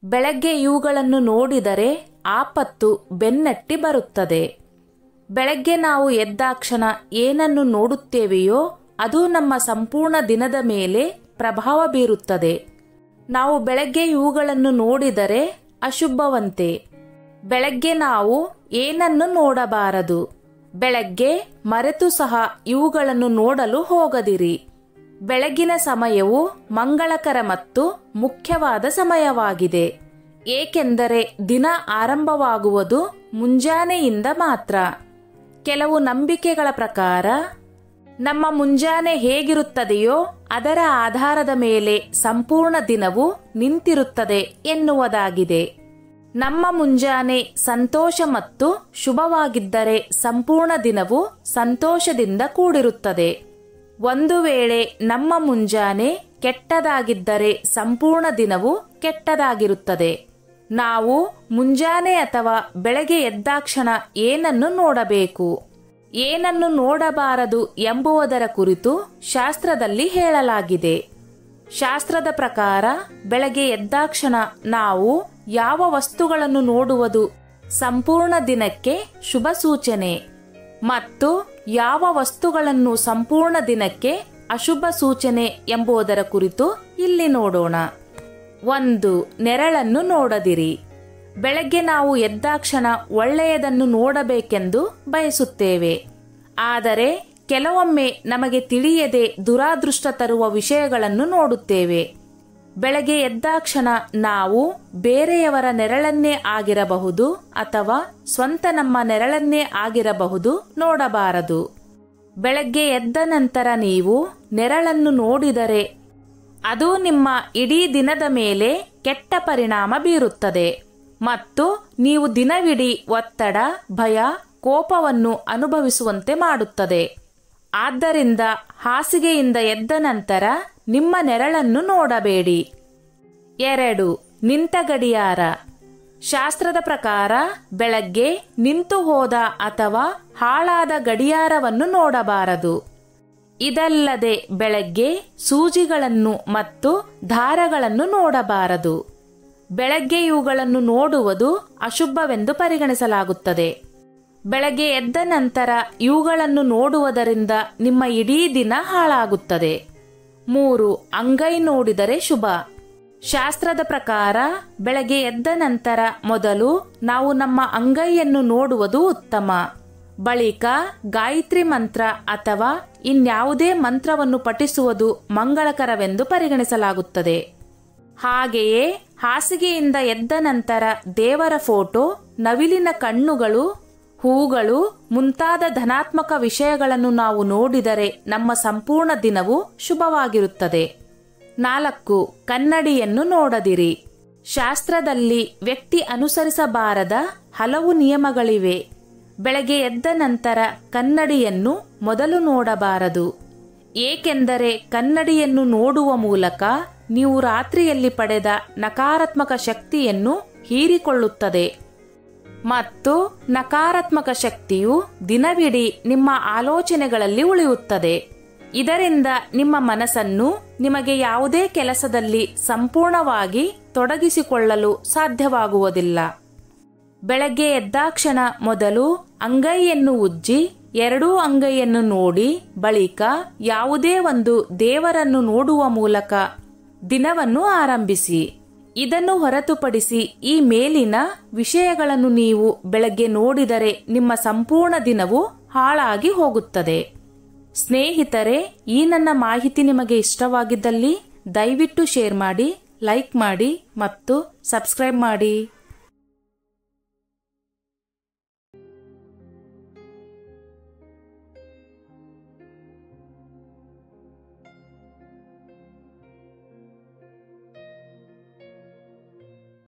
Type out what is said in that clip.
ಬೆಳಗ್ಗೆ ಇವುಗಳನ್ನು ನೋಡಿದರೆ ಆಪತ್ತು ಬೆನ್ನಟ್ಟಿ ಬರುತ್ತದೆ. ಬೆಳಗ್ಗೆ ನಾವು ಎದ್ದಾಕ್ಷಣ ಏನನ್ನು ನೋಡುತ್ತೇವೆಯೋ ಅದು ನಮ್ಮ ಸಂಪೂರ್ಣ ದಿನದ ಮೇಲೆ ಪ್ರಭಾವ ಬೀರುತ್ತದೆ. ನಾವು ಬೆಳಗ್ಗೆ ಇವುಗಳನ್ನು ನೋಡಿದರೆ ಅಶುಭವಂತೆ. ಬೆಳಗ್ಗೆ ನಾವು ಏನನ್ನು ನೋಡಬಾರದು. ಬೆಳಗ್ಗೆ ಮರೆತು ಸಹ ಇವುಗಳನ್ನು ನೋಡಲು ಹೋಗದಿರಿ. ಬೆಳಗಿನ ಸಮಯವು ಮಂಗಳಕರ ಮತ್ತು ಮುಖ್ಯವಾದ ಸಮಯವಾಗಿದೆ. ಏಕೆಂದರೆ ದಿನ ಆರಂಭವಾಗುವುದು ಮುಂಜಾನೆಯಿಂದ ಮಾತ್ರ. ಕೆಲವು ನಂಬಿಕೆಗಳ ಪ್ರಕಾರ ನಮ್ಮ ಮುಂಜಾನೆ ಹೇಗಿರುತ್ತದೆಯೋ ಅದರ ಆಧಾರದ ಮೇಲೆ ಸಂಪೂರ್ಣ ದಿನವು ನಿಂತಿರುತ್ತದೆ ಎನ್ನುವುದಾಗಿದೆ. ನಮ್ಮ ಮುಂಜಾನೆ ಸಂತೋಷ ಮತ್ತು ಶುಭವಾಗಿದ್ದರೆ ಸಂಪೂರ್ಣ ದಿನವು ಸಂತೋಷದಿಂದ ಕೂಡಿರುತ್ತದೆ. ಒಂದು ವೇಳೆ ನಮ್ಮ ಮುಂಜಾನೆ ಕೆಟ್ಟದಾಗಿದ್ದರೆ ಸಂಪೂರ್ಣ ದಿನವು ಕೆಟ್ಟದಾಗಿರುತ್ತದೆ. ನಾವು ಮುಂಜಾನೆ ಅಥವಾ ಬೆಳಗ್ಗೆ ಎದ್ದಾಕ್ಷಣ ಏನನ್ನು ನೋಡಬೇಕು, ಏನನ್ನು ನೋಡಬಾರದು ಎಂಬುದರ ಕುರಿತು ಶಾಸ್ತ್ರದಲ್ಲಿ ಹೇಳಲಾಗಿದೆ. ಶಾಸ್ತ್ರದ ಪ್ರಕಾರ ಬೆಳಗ್ಗೆ ಎದ್ದಾಕ್ಷಣ ನಾವು ಯಾವ ವಸ್ತುಗಳನ್ನು ನೋಡುವುದು ಸಂಪೂರ್ಣ ದಿನಕ್ಕೆ ಶುಭ ಸೂಚನೆ ಮತ್ತು ಯಾವ ವಸ್ತುಗಳನ್ನು ಸಂಪೂರ್ಣ ದಿನಕ್ಕೆ ಅಶುಭ ಸೂಚನೆ ಎಂಬುದರ ಕುರಿತು ಇಲ್ಲಿ ನೋಡೋಣ. 1. ನೆರಳನ್ನು ನೋಡದಿರಿ. ಬೆಳಗ್ಗೆ ನಾವು ಎದ್ದಾಕ್ಷಣ ಒಳ್ಳೆಯದನ್ನು ನೋಡಬೇಕೆಂದು ಬಯಸುತ್ತೇವೆ. ಆದರೆ ಕೆಲವೊಮ್ಮೆ ನಮಗೆ ತಿಳಿಯದೆ ದುರಾದೃಷ್ಟ ತರುವ ವಿಷಯಗಳನ್ನು ನೋಡುತ್ತೇವೆ. ಬೆಳಗ್ಗೆ ಎದ್ದಾಕ್ಷಣ ನಾವು ಬೇರೆಯವರ ನೆರಳನ್ನೇ ಆಗಿರಬಹುದು ಅಥವಾ ಸ್ವಂತ ನಮ್ಮ ನೆರಳನ್ನೇ ಆಗಿರಬಹುದು ನೋಡಬಾರದು. ಬೆಳಗ್ಗೆ ಎದ್ದ ನಂತರ ನೀವು ನೆರಳನ್ನು ನೋಡಿದರೆ ಅದು ನಿಮ್ಮ ಇಡೀ ದಿನದ ಮೇಲೆ ಕೆಟ್ಟ ಪರಿಣಾಮ ಬೀರುತ್ತದೆ ಮತ್ತು ನೀವು ದಿನವಿಡೀ ಒತ್ತಡ, ಭಯ, ಕೋಪವನ್ನು ಅನುಭವಿಸುವಂತೆ ಮಾಡುತ್ತದೆ. ಆದ್ದರಿಂದ ಹಾಸಿಗೆಯಿಂದ ಎದ್ದ ನಂತರ ನಿಮ್ಮ ನೆರಳನ್ನು ನೋಡಬೇಡಿ. 2. ನಿಂತ ಗಡಿಯಾರ. ಶಾಸ್ತ್ರದ ಪ್ರಕಾರ ಬೆಳಗ್ಗೆ ನಿಂತು ಹೋದ ಅಥವಾ ಹಾಳಾದ ಗಡಿಯಾರವನ್ನು ನೋಡಬಾರದು. ಇದಲ್ಲದೆ ಬೆಳಗ್ಗೆ ಸೂಜಿಗಳನ್ನು ಮತ್ತು ದಾರಗಳನ್ನು ನೋಡಬಾರದು. ಬೆಳಗ್ಗೆ ಇವುಗಳನ್ನು ನೋಡುವುದು ಅಶುಭವೆಂದು ಪರಿಗಣಿಸಲಾಗುತ್ತದೆ. ಬೆಳಗ್ಗೆ ಎದ್ದ ನಂತರ ಇವುಗಳನ್ನು ನೋಡುವುದರಿಂದ ನಿಮ್ಮ ಇಡೀ ದಿನ ಹಾಳಾಗುತ್ತದೆ. 3. ಅಂಗೈ ನೋಡಿದರೆ ಶುಭ. ಶಾಸ್ತ್ರದ ಪ್ರಕಾರ ಬೆಳಗ್ಗೆ ಎದ್ದ ನಂತರ ಮೊದಲು ನಾವು ನಮ್ಮ ಅಂಗೈಯನ್ನು ನೋಡುವುದು ಉತ್ತಮ. ಬಳಿಕ ಗಾಯತ್ರಿ ಮಂತ್ರ ಅಥವಾ ಇನ್ಯಾವುದೇ ಮಂತ್ರವನ್ನು ಪಠಿಸುವುದು ಮಂಗಳಕರವೆಂದು ಪರಿಗಣಿಸಲಾಗುತ್ತದೆ. ಹಾಗೆಯೇ ಹಾಸಿಗೆಯಿಂದ ಎದ್ದ ನಂತರ ದೇವರ ಫೋಟೋ, ನವಿಲಿನ ಕಣ್ಣುಗಳು, ಹೂಗಳು ಮುಂತಾದ ಧನಾತ್ಮಕ ವಿಷಯಗಳನ್ನು ನಾವು ನೋಡಿದರೆ ನಮ್ಮ ಸಂಪೂರ್ಣ ದಿನವು ಶುಭವಾಗಿರುತ್ತದೆ. 4. ಕನ್ನಡಿಯನ್ನು ನೋಡದಿರಿ. ಶಾಸ್ತ್ರದಲ್ಲಿ ವ್ಯಕ್ತಿ ಅನುಸರಿಸಬಾರದ ಹಲವು ನಿಯಮಗಳಿವೆ. ಬೆಳಗ್ಗೆ ಎದ್ದ ನಂತರ ಕನ್ನಡಿಯನ್ನು ಮೊದಲು ನೋಡಬಾರದು. ಏಕೆಂದರೆ ಕನ್ನಡಿಯನ್ನು ನೋಡುವ ಮೂಲಕ ನೀವು ರಾತ್ರಿಯಲ್ಲಿ ಪಡೆದ ನಕಾರಾತ್ಮಕ ಶಕ್ತಿಯನ್ನು ಹೀರಿಕೊಳ್ಳುತ್ತದೆ ಮತ್ತು ನಕಾರಾತ್ಮಕ ಶಕ್ತಿಯು ದಿನವಿಡೀ ನಿಮ್ಮ ಆಲೋಚನೆಗಳಲ್ಲಿ ಉಳಿಯುತ್ತದೆ. ಇದರಿಂದ ನಿಮ್ಮ ಮನಸ್ಸನ್ನು ನಿಮಗೆ ಯಾವುದೇ ಕೆಲಸದಲ್ಲಿ ಸಂಪೂರ್ಣವಾಗಿ ತೊಡಗಿಸಿಕೊಳ್ಳಲು ಸಾಧ್ಯವಾಗುವುದಿಲ್ಲ. ಬೆಳಗ್ಗೆ ಎದ್ದಾಕ್ಷಣ ಮೊದಲು ಅಂಗೈಯನ್ನು ಉಜ್ಜಿ ಎರಡೂ ಅಂಗೈಯನ್ನು ನೋಡಿ ಬಳಿಕ ಯಾವುದೇ ಒಂದು ದೇವರನ್ನು ನೋಡುವ ಮೂಲಕ ದಿನವನ್ನು ಆರಂಭಿಸಿ. ಇದನ್ನು ಹೊರತುಪಡಿಸಿ ಈ ಮೇಲಿನ ವಿಷಯಗಳನ್ನು ನೀವು ಬೆಳಗ್ಗೆ ನೋಡಿದರೆ ನಿಮ್ಮ ಸಂಪೂರ್ಣ ದಿನವು ಹಾಳಾಗಿ ಹೋಗುತ್ತದೆ. ಸ್ನೇಹಿತರೆ, ಈ ನನ್ನ ಮಾಹಿತಿ ನಿಮಗೆ ಇಷ್ಟವಾಗಿದ್ದಲ್ಲಿ ದಯವಿಟ್ಟು ಶೇರ್ ಮಾಡಿ, ಲೈಕ್ ಮಾಡಿ ಮತ್ತು ಸಬ್ಸ್ಕ್ರೈಬ್ ಮಾಡಿ.